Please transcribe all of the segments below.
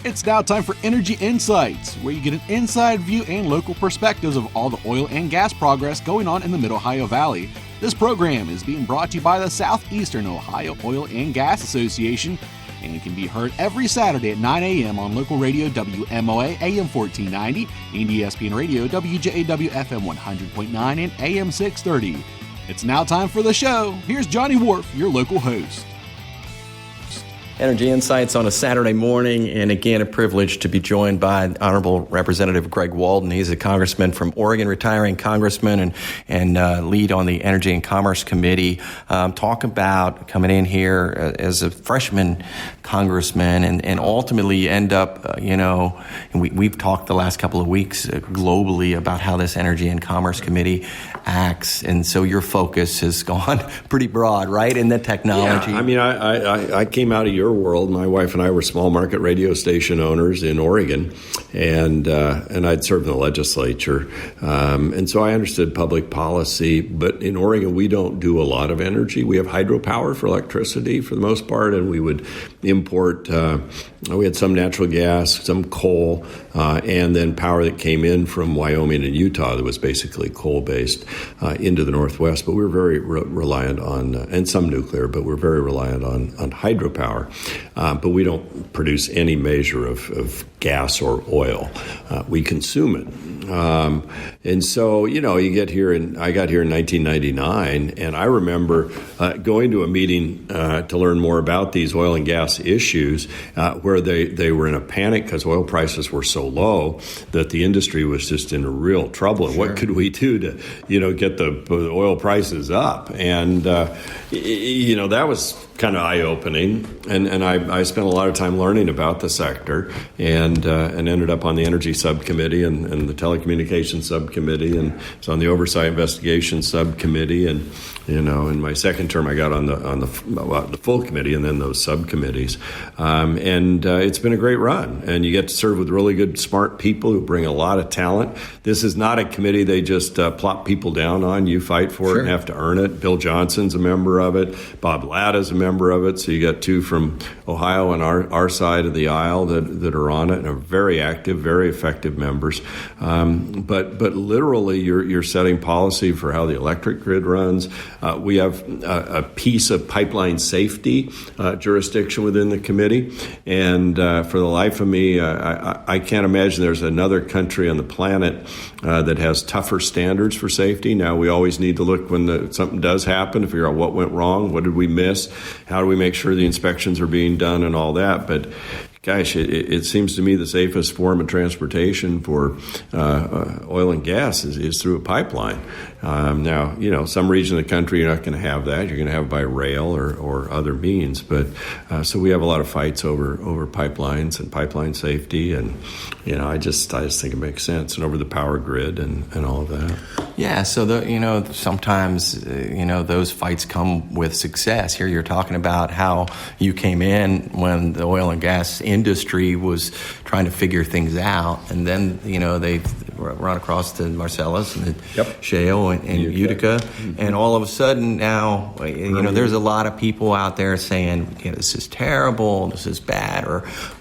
It's now time for Energy Insights, where you get an inside view and local perspectives of all the oil and gas progress going on in the Mid-Ohio Valley. This program is being brought to you by the Southeastern Ohio Oil and Gas Association and can be heard every Saturday at 9 a.m. on local radio WMOA AM 1490 and ESPN radio WJAW FM 100.9 and AM 630. It's now time for the show. Here's Johnny Wharf, your local host. Energy Insights on a Saturday morning, and again, a privilege to be joined by Honorable Representative Greg Walden. He's a congressman from Oregon, retiring congressman, and lead on the Energy and Commerce Committee. Talk about coming in here as a freshman congressman and ultimately end up, and we've talked the last couple of weeks globally about how this Energy and Commerce Committee acts, and so your focus has gone pretty broad, right, in the technology. Yeah, I mean, I came out of your world. My wife and I were small market radio station owners in Oregon, and I'd served in the legislature, and so I understood public policy. But in Oregon, we don't do a lot of energy. We have hydropower for electricity for the most part, and we would import. We had some natural gas, some coal, and then power that came in from Wyoming and Utah that was basically coal-based into the Northwest. But we were very reliant on, and some nuclear, but we're very reliant on hydropower. But we don't produce any measure of gas or oil. We consume it. And so, you get here, and I got here in 1999, and I remember going to a meeting to learn more about these oil and gas issues where they were in a panic because oil prices were so low that the industry was just in real trouble. And Sure. What could we do to, get the oil prices up? And, that was kind of eye-opening, and I spent a lot of time learning about the sector, and ended up on the Energy Subcommittee and the Telecommunications Subcommittee, and was on the Oversight Investigation Subcommittee, and in my second term I got on the full committee and then those subcommittees, and it's been a great run, and you get to serve with really good, smart people who bring a lot of talent. This is not a committee they just plop people down on. You fight for Sure. it and have to earn it. Bill Johnson's a member of it. Bob Latta's a member of it. So you got two from Ohio and our side of the aisle that are on it and are very active, very effective members. But literally, you're setting policy for how the electric grid runs. We have a piece of pipeline safety jurisdiction within the committee, and for the life of me, I can't imagine there's another country on the planet that has tougher standards for safety. Now, we always need to look when something does happen to figure out what went wrong, what did we miss, how do we make sure the inspections are being done and all that. But gosh, it seems to me the safest form of transportation for oil and gas is through a pipeline. Now, some region of the country you're not going to have that. You're going to have it by rail or other means. But so we have a lot of fights over pipelines and pipeline safety, and I just think it makes sense, and over the power grid and all of that. Yeah, so sometimes those fights come with success. Here you're talking about how you came in when the oil and gas industry was trying to figure things out, and then they run across the Marcellus and the shale and Utica, and all of a sudden now there's a lot of people out there saying this is terrible, this is bad,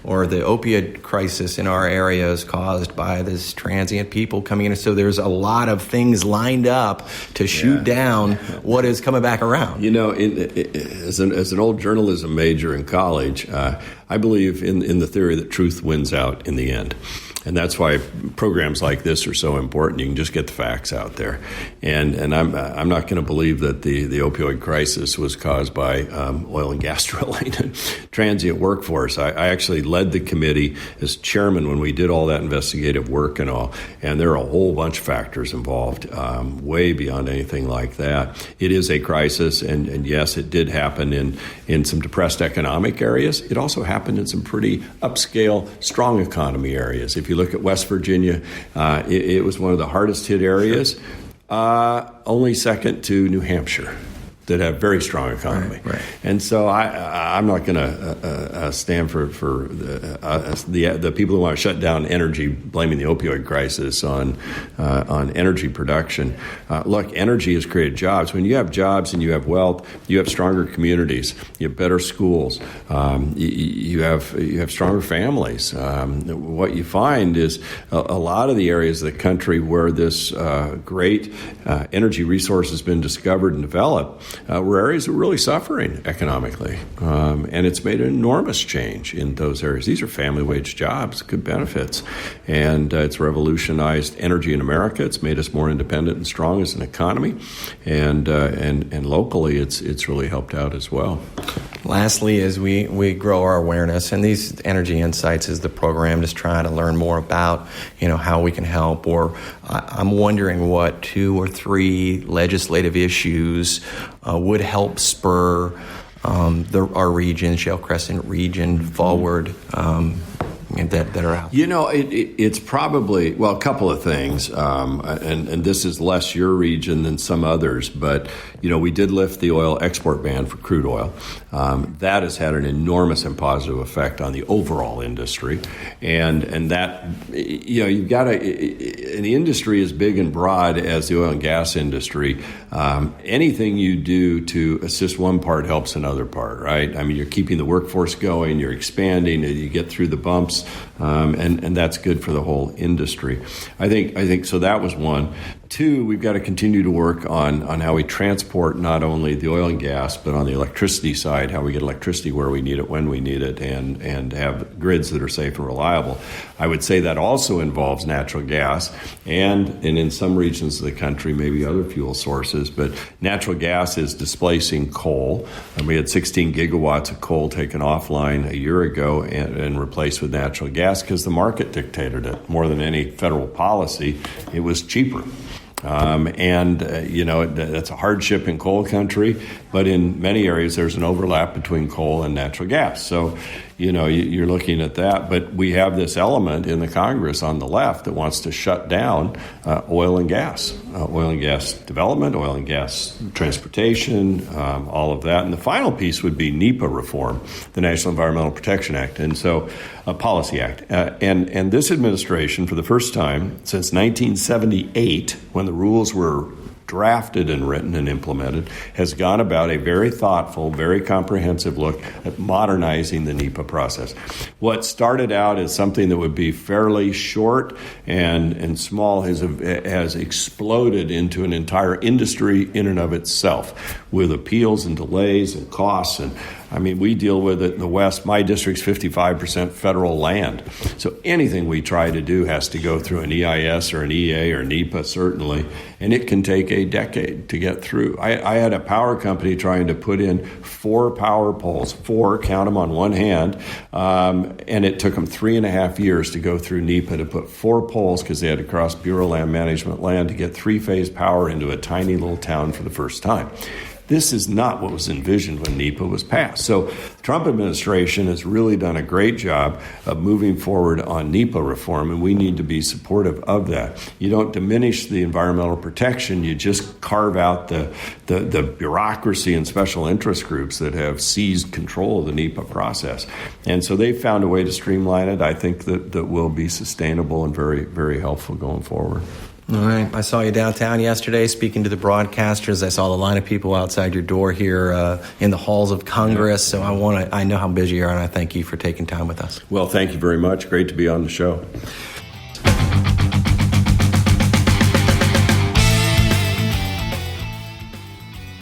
or the opioid crisis in our area is caused by this transient people coming in. So there's a lot of things lined up to shoot down what is coming back around. As an old journalism major in college, I believe in the theory that truth wins out in the end. And that's why programs like this are so important. You can just get the facts out there. And I'm not going to believe that the opioid crisis was caused by oil and gas drilling and transient workforce. I actually led the committee as chairman when we did all that investigative work and all. And there are a whole bunch of factors involved, way beyond anything like that. It is a crisis, and yes, it did happen in some depressed economic areas. It also happened in some pretty upscale, strong economy areas. If you look at West Virginia, it was one of the hardest hit areas, only second to New Hampshire. that have very strong economy. Right. And so I'm not going to stand for the people who want to shut down energy, blaming the opioid crisis on energy production. Look, energy has created jobs. When you have jobs and you have wealth, you have stronger communities, you have better schools, you have stronger families. What you find is a lot of the areas of the country where this great energy resource has been discovered and developed were areas that were really suffering economically. And it's made an enormous change in those areas. These are family wage jobs, good benefits. And it's revolutionized energy in America. It's made us more independent and strong as an economy. And locally, it's really helped out as well. Lastly, as we grow our awareness, and these Energy Insights is the program just trying to learn more about, how we can help, or I'm wondering what 2 or 3 legislative issues would help spur our region, Shale Crescent region, forward that are out. It's probably, a couple of things, and this is less your region than some others, but, we did lift the oil export ban for crude oil. That has had an enormous and positive effect on the overall industry, and that, you've got an industry as big and broad as the oil and gas industry. Anything you do to assist one part helps another part, right? I mean, you're keeping the workforce going, you're expanding, you get through the bumps, and that's good for the whole industry. I think so. That was one. 2, we've got to continue to work on how we transport not only the oil and gas, but on the electricity side, how we get electricity where we need it, when we need it, and have grids that are safe and reliable. I would say that also involves natural gas and in some regions of the country, maybe other fuel sources, but natural gas is displacing coal. And we had 16 gigawatts of coal taken offline a year ago and replaced with natural gas because the market dictated it. More than any federal policy, it was cheaper. That's a hardship in coal country, but in many areas there's an overlap between coal and natural gas. So, you're looking at that. But we have this element in the Congress on the left that wants to shut down oil and gas development, oil and gas transportation, all of that. And the final piece would be NEPA reform, the National Environmental Protection Act, and so a policy act. And this administration, for the first time since 1978, when the rules were drafted and written and implemented, has gone about a very thoughtful, very comprehensive look at modernizing the NEPA process. What started out as something that would be fairly short and small has exploded into an entire industry in and of itself, with appeals and delays and costs. And we deal with it in the West. My district's 55% federal land. So anything we try to do has to go through an EIS or an EA or NEPA, certainly, and it can take a decade to get through. I had a power company trying to put in 4 power poles, 4, count them on one hand, and it took them 3.5 years to go through NEPA to put 4 poles, because they had to cross Bureau of Land Management land to get 3-phase power into a tiny little town for the first time. This is not what was envisioned when NEPA was passed. So the Trump administration has really done a great job of moving forward on NEPA reform, and we need to be supportive of that. You don't diminish the environmental protection, you just carve out the bureaucracy and special interest groups that have seized control of the NEPA process. And so they've found a way to streamline it, I think, that will be sustainable and very, very helpful going forward. All right. I saw you downtown yesterday speaking to the broadcasters. I saw the line of people outside your door here in the halls of Congress. So I know how busy you are, and I thank you for taking time with us. Well, thank you very much. Great to be on the show.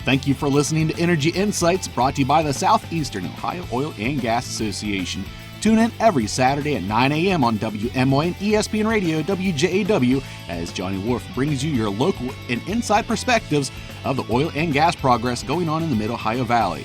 Thank you for listening to Energy Insights, brought to you by the Southeastern Ohio Oil and Gas Association. Tune in every Saturday at 9 a.m. on WMOA and ESPN Radio WJAW as Johnny Wolf brings you your local and inside perspectives of the oil and gas progress going on in the Mid-Ohio Valley.